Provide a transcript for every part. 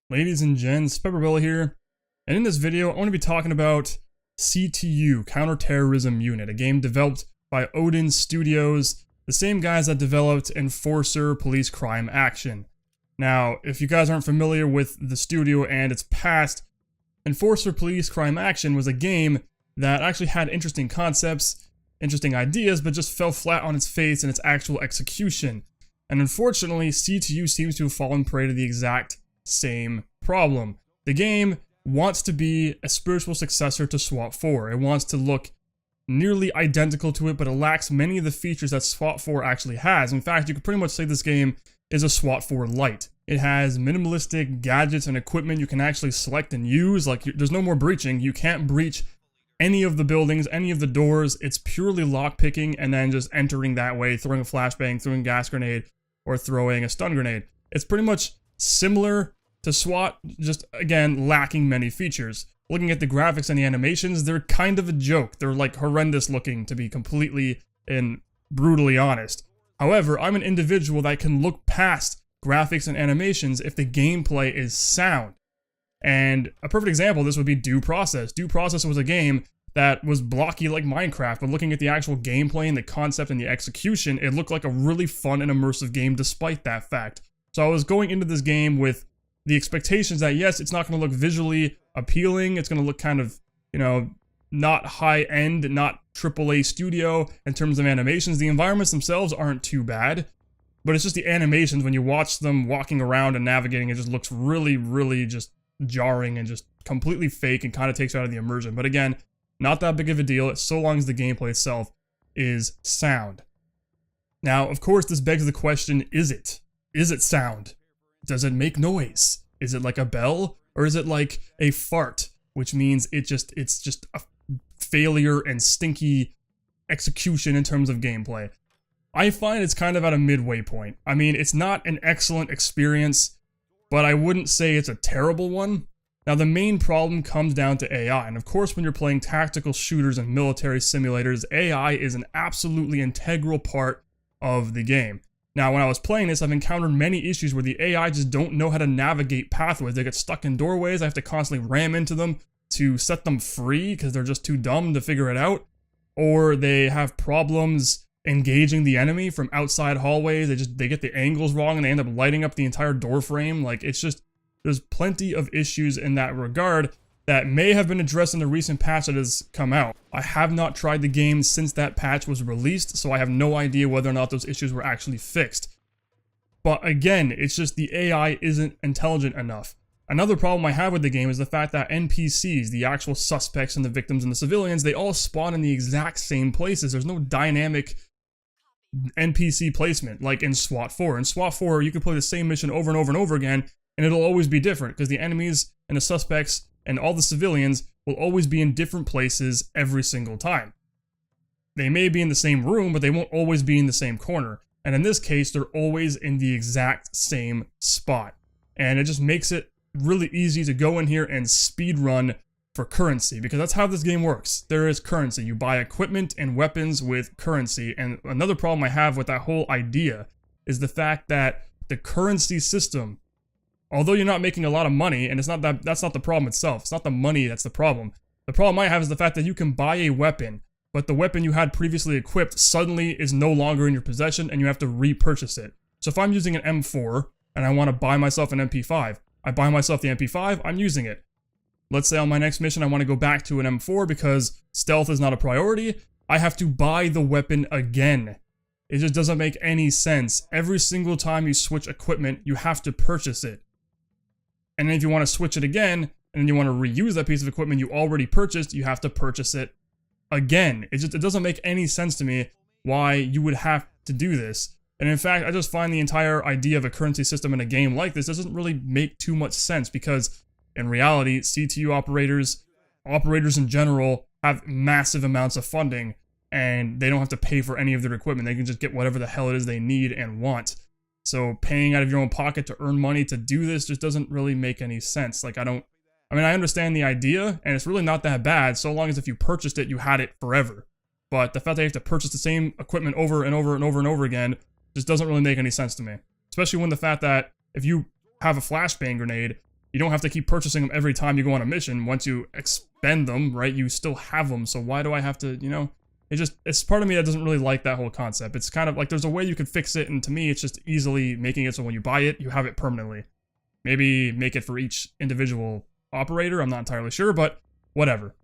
Ladies and gents, PepperBelly here, and in this video I want to be talking about CTU, Counterterrorism Unit, a game developed by Odin Studios, the same guys that developed Enforcer Police Crime Action. Now, if you guys aren't familiar with the studio and its past, Enforcer Police Crime Action was a game that actually had interesting concepts, interesting ideas, but just fell flat on its face in its actual execution. And unfortunately, CTU seems to have fallen prey to the exact same problem. The game wants to be a spiritual successor to SWAT 4. It wants to look nearly identical to it, but it lacks many of the features that SWAT 4 actually has. In fact, you could pretty much say this game is a SWAT 4 light. It has minimalistic gadgets and equipment you can actually select and use. Like, there's no more breaching. You can't breach any of the buildings, any of the doors. It's purely lockpicking and then just entering that way, throwing a flashbang, throwing a gas grenade, or throwing a stun grenade. It's pretty much similar to SWAT, just again lacking many features. Looking at the graphics and the animations, they're kind of a joke. They're like horrendous looking, to be completely and brutally honest. However, I'm an individual that can look past graphics and animations if the gameplay is sound. And a perfect example of this would be Due Process. Due Process was a game that was blocky like Minecraft, but looking at the actual gameplay and the concept and the execution, it looked like a really fun and immersive game despite that fact. So I was going into this game with the expectations that, yes, it's not going to look visually appealing, it's going to look kind of, not high-end, not AAA studio in terms of animations. The environments themselves aren't too bad, but it's just the animations, when you watch them walking around and navigating, it just looks really, really just jarring and just completely fake and kind of takes you out of the immersion. But again, not that big of a deal, so long as the gameplay itself is sound. Now, of course, this begs the question, is it? Is it sound? Does it make noise? Is it like a bell? Or is it like a fart? Which means it's just a failure and stinky execution in terms of gameplay. I find it's kind of at a midway point. I mean, it's not an excellent experience, but I wouldn't say it's a terrible one. Now, the main problem comes down to AI, and of course, when you're playing tactical shooters and military simulators, AI is an absolutely integral part of the game. Now, when I was playing this, I've encountered many issues where the AI just don't know how to navigate pathways. They get stuck in doorways, I have to constantly ram into them to set them free because they're just too dumb to figure it out. Or they have problems engaging the enemy from outside hallways. They get the angles wrong and they end up lighting up the entire door frame. Like, it's just, there's plenty of issues in that regard that may have been addressed in the recent patch that has come out. I have not tried the game since that patch was released, so I have no idea whether or not those issues were actually fixed. But again, it's just the AI isn't intelligent enough. Another problem I have with the game is the fact that NPCs, the actual suspects and the victims and the civilians, they all spawn in the exact same places. There's no dynamic NPC placement like in SWAT 4. In SWAT 4, you can play the same mission over and over and over again, and it'll always be different because the enemies and the suspects and all the civilians will always be in different places every single time. They may be in the same room, but they won't always be in the same corner. And in this case, they're always in the exact same spot. And it just makes it really easy to go in here and speed run for currency, because that's how this game works. There is currency. You buy equipment and weapons with currency. And another problem I have with that whole idea is the fact that the currency system, although you're not making a lot of money, and that's not the problem itself. It's not the money that's the problem. The problem I have is the fact that you can buy a weapon, but the weapon you had previously equipped suddenly is no longer in your possession and you have to repurchase it. So if I'm using an M4 and I want to buy myself an MP5, I buy myself the MP5, I'm using it. Let's say on my next mission I want to go back to an M4 because stealth is not a priority. I have to buy the weapon again. It just doesn't make any sense. Every single time you switch equipment, you have to purchase it. And then if you want to switch it again, and then you want to reuse that piece of equipment you already purchased, you have to purchase it again. It doesn't make any sense to me why you would have to do this. And in fact, I just find the entire idea of a currency system in a game like this doesn't really make too much sense, because in reality, CTU operators in general, have massive amounts of funding, and they don't have to pay for any of their equipment. They can just get whatever the hell it is they need and want. So paying out of your own pocket to earn money to do this just doesn't really make any sense. Like, I understand the idea, and it's really not that bad, so long as if you purchased it, you had it forever. But the fact that you have to purchase the same equipment over and over and over and over again just doesn't really make any sense to me. Especially when the fact that if you have a flashbang grenade, You don't have to keep purchasing them every time you go on a mission. Once you expend them, right, you still have them. So why do I have to, you know? It's part of me that doesn't really like that whole concept. It's kind of like there's a way you could fix it, and to me, it's just easily making it so when you buy it, you have it permanently. Maybe make it for each individual operator, I'm not entirely sure, but whatever.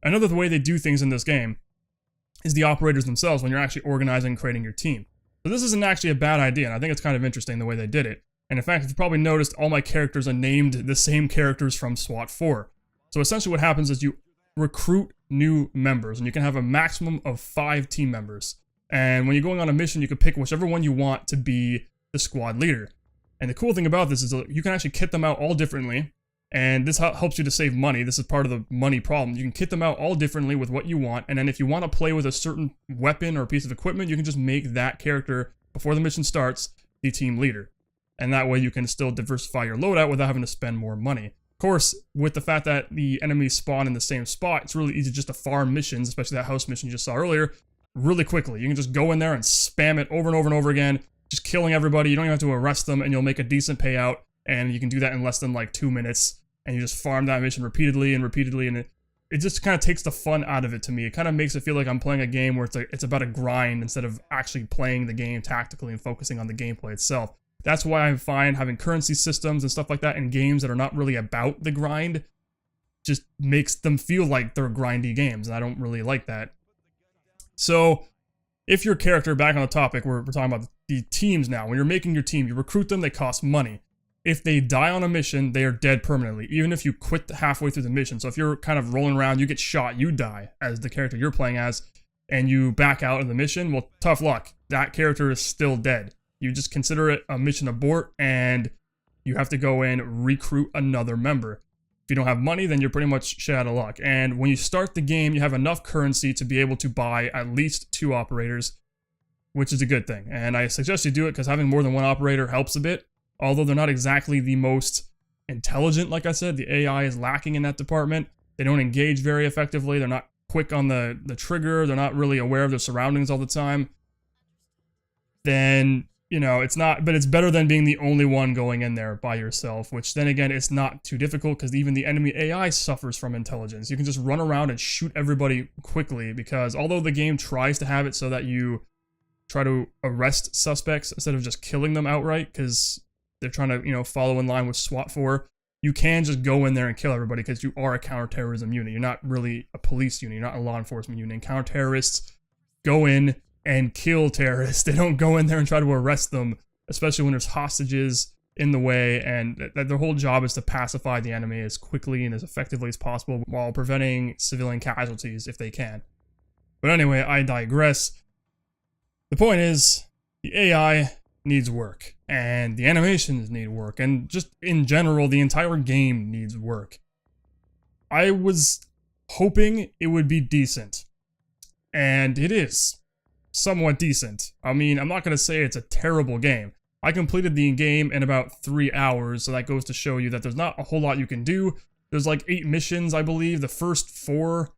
Another way they do things in this game is the operators themselves when you're actually organizing and creating your team. So this isn't actually a bad idea, and I think it's kind of interesting the way they did it. And in fact, if you probably noticed, all my characters are named the same characters from SWAT 4. So essentially what happens is you recruit new members, and you can have a maximum of 5 team members. And when you're going on a mission, you can pick whichever one you want to be the squad leader. And the cool thing about this is that you can actually kit them out all differently, and this helps you to save money. This is part of the money problem. You can kit them out all differently with what you want, and then if you want to play with a certain weapon or piece of equipment, you can just make that character, before the mission starts, the team leader. And that way you can still diversify your loadout without having to spend more money. Of course, with the fact that the enemies spawn in the same spot, it's really easy just to farm missions, especially that house mission you just saw earlier, really quickly. You can just go in there and spam it over and over and over again, just killing everybody. You don't even have to arrest them, and you'll make a decent payout, and you can do that in less than like 2 minutes, and you just farm that mission repeatedly and repeatedly, and it just kind of takes the fun out of it to me. It kind of makes it feel like I'm playing a game where it's about a grind instead of actually playing the game tactically and focusing on the gameplay itself. That's why I find having currency systems and stuff like that in games that are not really about the grind just makes them feel like they're grindy games, and I don't really like that. So, if your character, back on the topic, we're talking about the teams now. When you're making your team, you recruit them, they cost money. If they die on a mission, they are dead permanently, even if you quit halfway through the mission. So if you're kind of rolling around, you get shot, you die as the character you're playing as, and you back out of the mission, well, tough luck. That character is still dead. You just consider it a mission abort, and you have to go in, recruit another member. If you don't have money, then you're pretty much shit out of luck. And when you start the game, you have enough currency to be able to buy at least 2 operators, which is a good thing. And I suggest you do it because having more than 1 operator helps a bit. Although they're not exactly the most intelligent, like I said, the AI is lacking in that department. They don't engage very effectively. They're not quick on the trigger. They're not really aware of their surroundings all the time. Then, you know, it's not, but it's better than being the only one going in there by yourself, which then again, it's not too difficult because even the enemy AI suffers from intelligence. You can just run around and shoot everybody quickly because although the game tries to have it so that you try to arrest suspects instead of just killing them outright because they're trying to, you know, follow in line with SWAT 4, you can just go in there and kill everybody because you are a counterterrorism unit. You're not really a police unit. You're not a law enforcement unit. And counterterrorists go in and kill terrorists. They don't go in there and try to arrest them, especially when there's hostages in the way, and their whole job is to pacify the enemy as quickly and as effectively as possible while preventing civilian casualties if they can. But anyway, I digress. The point is, the AI needs work, and the animations need work, and just in general, the entire game needs work. I was hoping it would be decent, and it is somewhat decent. I mean, I'm not going to say it's a terrible game. I completed the game in about 3 hours, so that goes to show you that there's not a whole lot you can do. There's like 8 missions, I believe. The first 4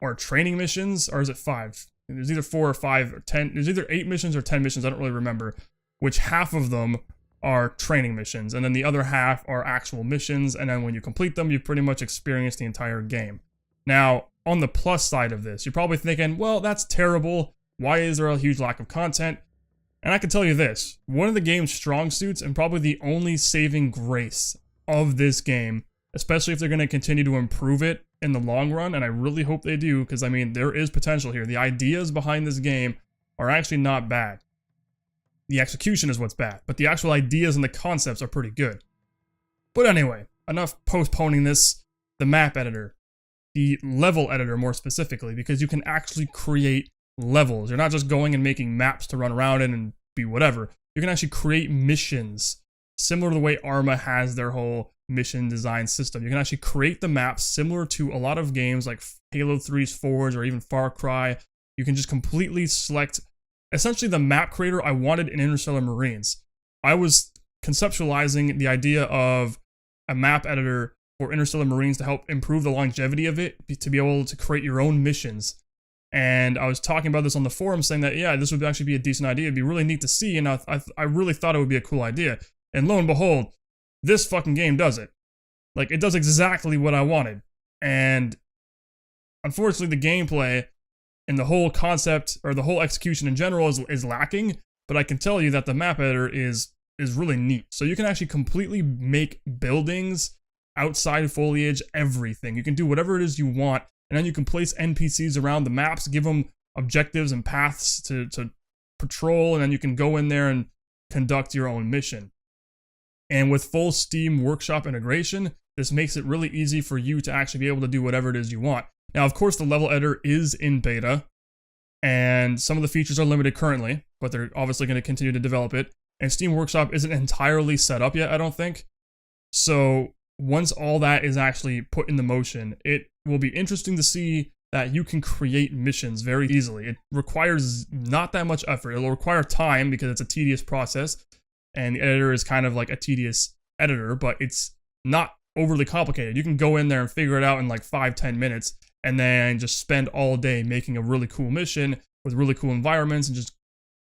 are training missions, or is it 5? There's either 4 or 5 or 10. There's either 8 missions or 10 missions, I don't really remember, which half of them are training missions, and then the other half are actual missions, and then when you complete them, you've pretty much experienced the entire game. Now, on the plus side of this, you're probably thinking, well, that's terrible. Why is there a huge lack of content? And I can tell you this, one of the game's strong suits and probably the only saving grace of this game, especially if they're going to continue to improve it in the long run, and I really hope they do, because I mean, there is potential here. The ideas behind this game are actually not bad. The execution is what's bad, but the actual ideas and the concepts are pretty good. But anyway, enough postponing this. The map editor, the level editor more specifically, because you can actually create levels. You're not just going and making maps to run around in and be whatever. You can actually create missions, similar to the way Arma has their whole mission design system. You can actually create the maps similar to a lot of games like Halo 3's Forge or even Far Cry. You can just completely select essentially the map creator I wanted in Interstellar Marines. I was conceptualizing the idea of a map editor for Interstellar Marines to help improve the longevity of it, to be able to create your own missions. And I was talking about this on the forum, saying that, yeah, this would actually be a decent idea. It'd be really neat to see, and I really thought it would be a cool idea. And lo and behold, this fucking game does it. Like, it does exactly what I wanted. And unfortunately, the gameplay and the whole concept, or the whole execution in general, is lacking. But I can tell you that the map editor is really neat. So you can actually completely make buildings, outside foliage, everything. You can do whatever it is you want, and then you can place NPCs around the maps, give them objectives and paths to patrol, and then you can go in there and conduct your own mission. And with full Steam Workshop integration, this makes it really easy for you to actually be able to do whatever it is you want. Now, of course, the level editor is in beta, and some of the features are limited currently, but they're obviously going to continue to develop it. And Steam Workshop isn't entirely set up yet, I don't think. So once all that is actually put into motion, it will be interesting to see that you can create missions very easily. It requires not that much effort. It'll require time because it's a tedious process, and the editor is kind of like a tedious editor, but it's not overly complicated. You can go in there and figure it out in like 5-10 minutes, and then just spend all day making a really cool mission with really cool environments, and just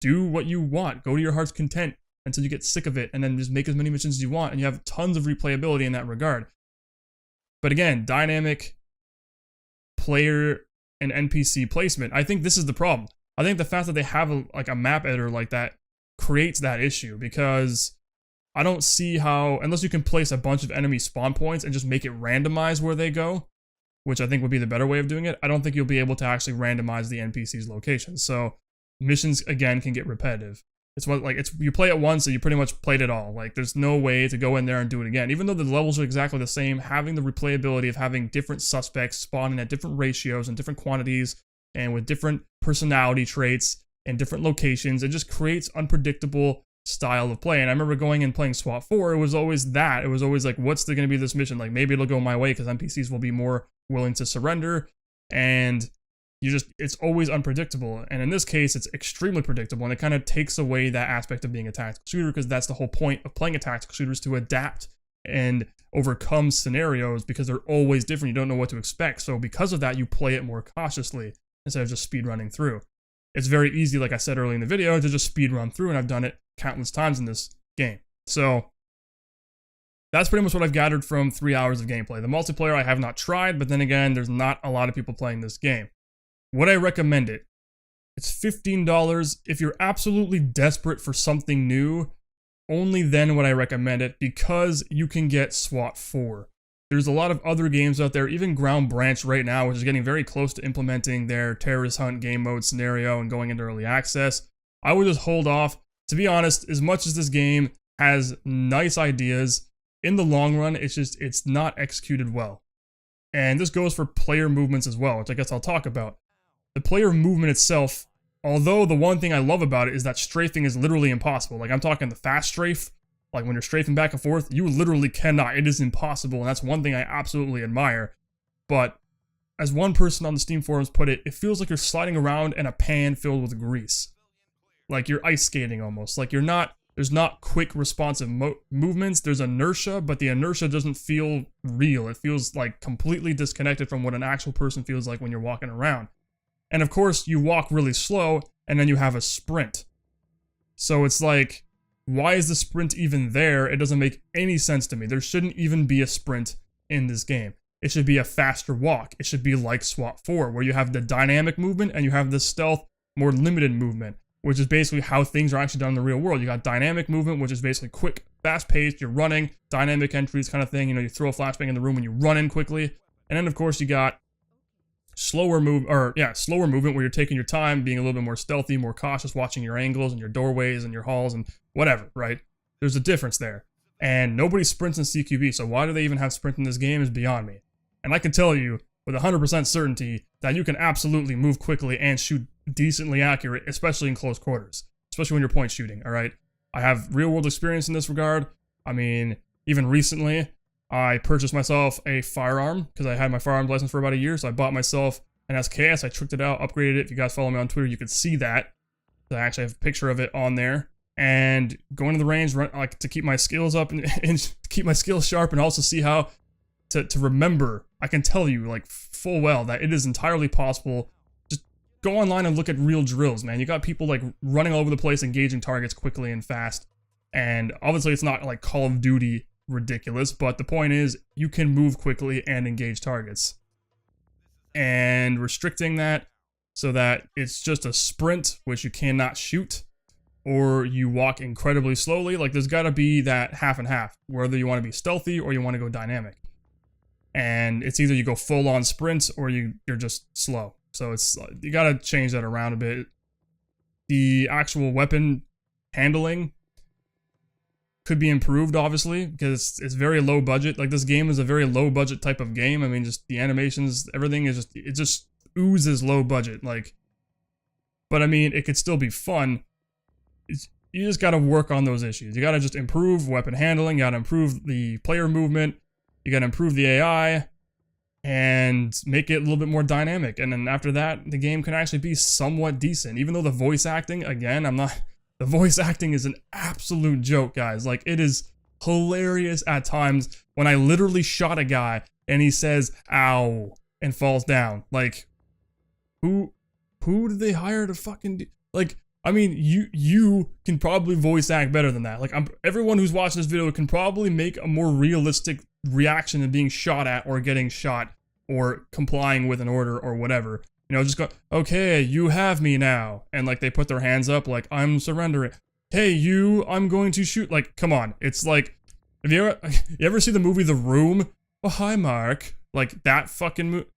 do what you want. Go to your heart's content until you get sick of it, and then just make as many missions as you want, and you have tons of replayability in that regard. But again, dynamic player and NPC placement, I think this is the problem. I think the fact that they have a map editor like that creates that issue, because I don't see how, unless you can place a bunch of enemy spawn points and just make it randomize where they go, which I think would be the better way of doing it, I don't think you'll be able to actually randomize the NPC's locations. So missions, again, can get repetitive. You play it once and you pretty much played it all. Like, there's no way to go in there and do it again. Even though the levels are exactly the same, having the replayability of having different suspects spawning at different ratios and different quantities and with different personality traits and different locations, it just creates unpredictable style of play. And I remember going and playing SWAT 4, it was always that. It was always like, what's going to be this mission? Like, maybe it'll go my way because NPCs will be more willing to surrender, and it's always unpredictable. And in this case, it's extremely predictable, and it kind of takes away that aspect of being a tactical shooter, because that's the whole point of playing a tactical shooter, is to adapt and overcome scenarios, because they're always different. You don't know what to expect. So because of that, you play it more cautiously instead of just speed running through. It's very easy, like I said earlier in the video, to just speed run through, and I've done it countless times in this game. So that's pretty much what I've gathered from 3 hours of gameplay. The multiplayer I have not tried, but then again, there's not a lot of people playing this game. Would I recommend it? It's $15. If you're absolutely desperate for something new, only then would I recommend it, because you can get SWAT 4. There's a lot of other games out there, even Ground Branch right now, which is getting very close to implementing their terrorist hunt game mode scenario and going into early access. I would just hold off. To be honest, as much as this game has nice ideas, in the long run, it's not executed well. And this goes for player movements as well, which I guess I'll talk about. The player movement itself, although the one thing I love about it is that strafing is literally impossible. Like, I'm talking the fast strafe, like when you're strafing back and forth, you literally cannot. It is impossible, and that's one thing I absolutely admire. But as one person on the Steam forums put it, it feels like you're sliding around in a pan filled with grease. Like you're ice skating almost. Like there's not quick responsive movements. There's inertia, but the inertia doesn't feel real. It feels like completely disconnected from what an actual person feels like when you're walking around. And of course, you walk really slow, and then you have a sprint. So it's like, why is the sprint even there? It doesn't make any sense to me. There shouldn't even be a sprint in this game. It should be a faster walk. It should be like SWAT 4, where you have the dynamic movement and you have the stealth, more limited movement, which is basically how things are actually done in the real world. You got dynamic movement, which is basically quick, fast-paced, you're running, dynamic entries kind of thing. You know, you throw a flashbang in the room and you run in quickly. And then, of course, you got slower movement where you're taking your time, being a little bit more stealthy, more cautious, watching your angles and your doorways and your halls and whatever, right? There's a difference there. And nobody sprints in CQB, so why do they even have sprint in this game is beyond me. And I can tell you with 100% certainty that you can absolutely move quickly and shoot decently accurate, especially in close quarters, especially when you're point shooting, all right? I have real world experience in this regard. I mean, even recently, I purchased myself a firearm because I had my firearms license for about a year, so I bought myself an SKS. I tricked it out, upgraded it. If you guys follow me on Twitter, you could see that. I actually have a picture of it on there. And going to the range, like to keep my skills up and keep my skills sharp, and also see how to remember. I can tell you, like, full well that it is entirely possible. Just go online and look at real drills, man. You got people like running all over the place, engaging targets quickly and fast. And obviously, it's not like Call of Duty ridiculous, but the point is you can move quickly and engage targets. And restricting that so that it's just a sprint, which you cannot shoot, or you walk incredibly slowly. Like, there's got to be that half and half, whether you want to be stealthy or you want to go dynamic. And it's either you go full on sprints or you're just slow. So it's, you got to change that around a bit. The actual weapon handling could be improved, obviously, because it's very low budget. Like, this game is a very low budget type of game. I mean, just the animations, everything is just, it just oozes low budget. Like, but I mean, it could still be fun. You just got to work on those issues. You got to just improve weapon handling. You got to improve the player movement. You got to improve the AI and make it a little bit more dynamic. And then after that, the game can actually be somewhat decent. Even though the voice acting, again, the voice acting is an absolute joke, guys. Like, it is hilarious at times when I literally shot a guy and he says, ow, and falls down. Like, who did they hire to fucking do? Like, I mean, you can probably voice act better than that. Like, everyone who's watching this video can probably make a more realistic reaction to being shot at or getting shot or complying with an order or whatever. You know, just go, okay, you have me now. And like, they put their hands up like, I'm surrendering. Hey, I'm going to shoot. Like, come on. It's like, have you ever see the movie The Room? Oh, hi, Mark. Like, that fucking movie.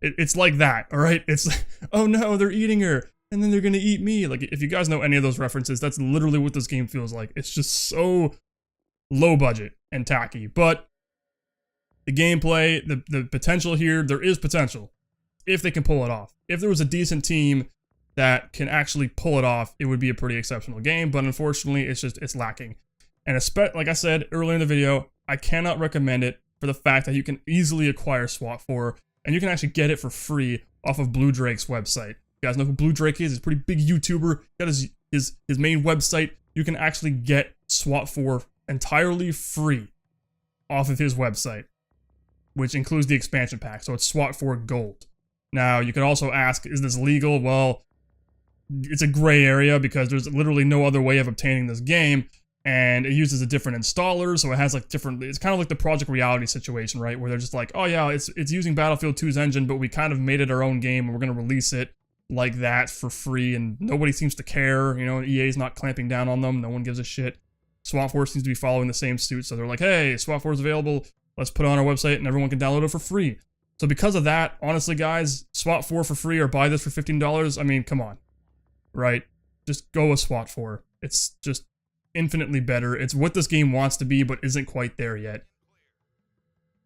It's like that, all right? It's like, oh no, they're eating her. And then they're going to eat me. Like, if you guys know any of those references, that's literally what this game feels like. It's just so low budget and tacky. But the gameplay, the potential here, there is potential if they can pull it off. If there was a decent team that can actually pull it off, it would be a pretty exceptional game. But unfortunately, it's lacking. And like I said earlier in the video, I cannot recommend it for the fact that you can easily acquire SWAT 4, and you can actually get it for free off of Blue Drake's website. You guys know who Blue Drake is? He's a pretty big YouTuber. Got his main website. You can actually get SWAT 4 entirely free off of his website, which includes the expansion pack. So it's SWAT 4 Gold. Now, you could also ask, is this legal? Well, it's a gray area because there's literally no other way of obtaining this game, and it uses a different installer, so it has like different, it's kind of like the Project Reality situation, right? Where they're just like, oh yeah, it's using Battlefield 2's engine, but we kind of made it our own game, and we're going to release it like that for free, and nobody seems to care, you know, EA's not clamping down on them, no one gives a shit. SWAT 4 seems to be following the same suit, so they're like, hey, SWAT 4 is available, let's put it on our website and everyone can download it for free. So because of that, honestly guys, SWAT 4 for free or buy this for $15, I mean, come on, right? Just go with SWAT 4. It's just infinitely better. It's what this game wants to be, but isn't quite there yet.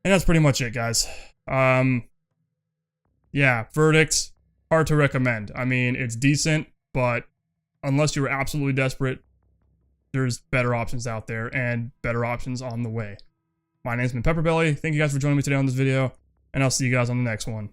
And that's pretty much it, guys. Yeah, verdict, hard to recommend. I mean, it's decent, but unless you're absolutely desperate, there's better options out there and better options on the way. My name's been PepperBelly. Thank you guys for joining me today on this video, and I'll see you guys on the next one.